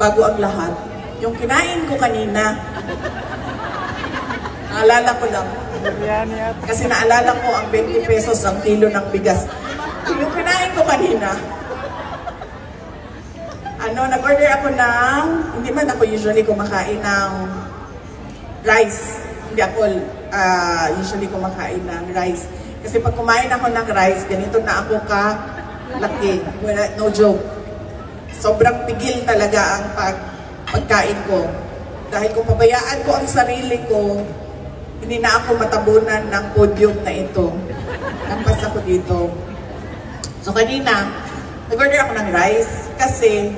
bago ang lahat, yung kinain ko kanina, naalala ko lang. Kasi naalala ko ang 20 pesos ang kilo ng bigas. Yung kinain ko kanina, nag-order ako ng, hindi man ako usually kumakain ng rice. Hindi ako usually kumakain ng rice. Kasi pag kumain ako ng rice, ganito na ako ka-laki. No joke. Sobrang pigil talaga ang pagkain ko. Dahil kung pabayaan ko ang sarili ko, hindi na ako matabunan ng podium na ito. Lampas ako dito. So kanina, nag-order ako ng rice kasi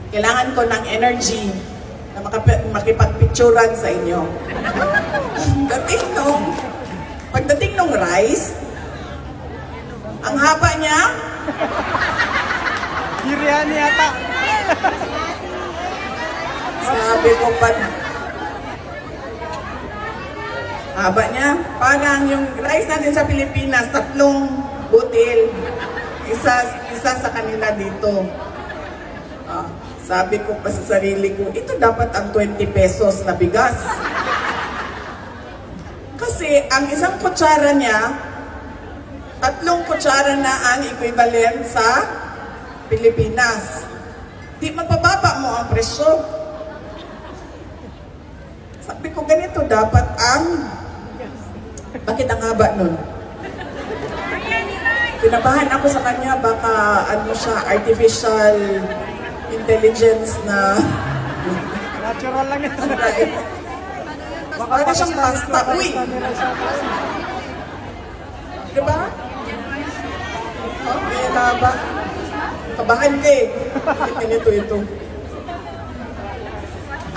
kailangan ko ng energy na makipagpicturan sa inyo. Pagdating nung rice, ang haba niya, biryani yata. sabi ko pa, haba niya, parang yung rice natin sa Pilipinas, 3 butil, isa sa kanila dito. Sabi ko pa sa sarili ko, ito dapat ang 20 pesos na bigas. Kasi ang isang kutsara niya, 3 kutsara na ang equivalent sa Pilipinas. Di mapababa mo ang presyo. Sabi ko, ganito dapat ang... Bakit ang haba nun? Kinabahan ako sa kanya, baka artificial intelligence na... Natural lang ito. Baka siyang pasta. Uy! Diba? Okay, ba? Kabahan ka eh. Bakit ito?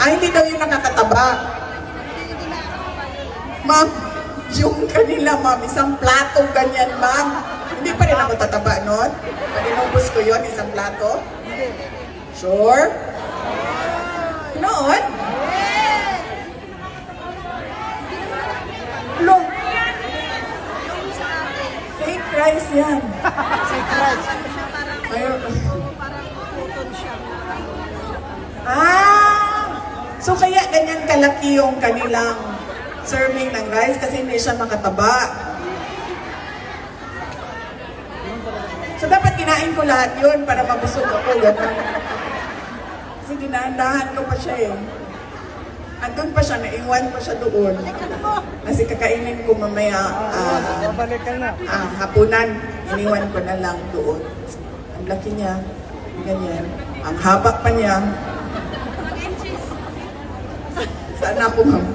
Hindi daw yung nakakataba. Ma'am, yung kanila, ma'am, isang plato ganyan, ma'am. Hindi pa rin ako tataba nun. Pag inubos ko yun, isang plato. Sure? Noon? Look. Fake rice yan. Fake rice. So kaya ganyan kalaki yung kanilang serving ng rice kasi hindi siya makataba. So dapat kinain ko lahat yun para mabusog ako. Kasi dinahandahan ko pa siya eh. Andun pa siya, naiwan pa siya doon. Kasi kakainin ko mamaya hapunan. Iniwan ko na lang doon. Ang laki niya. Ganyan. Ang haba pa niya. Saan ako, ma'am?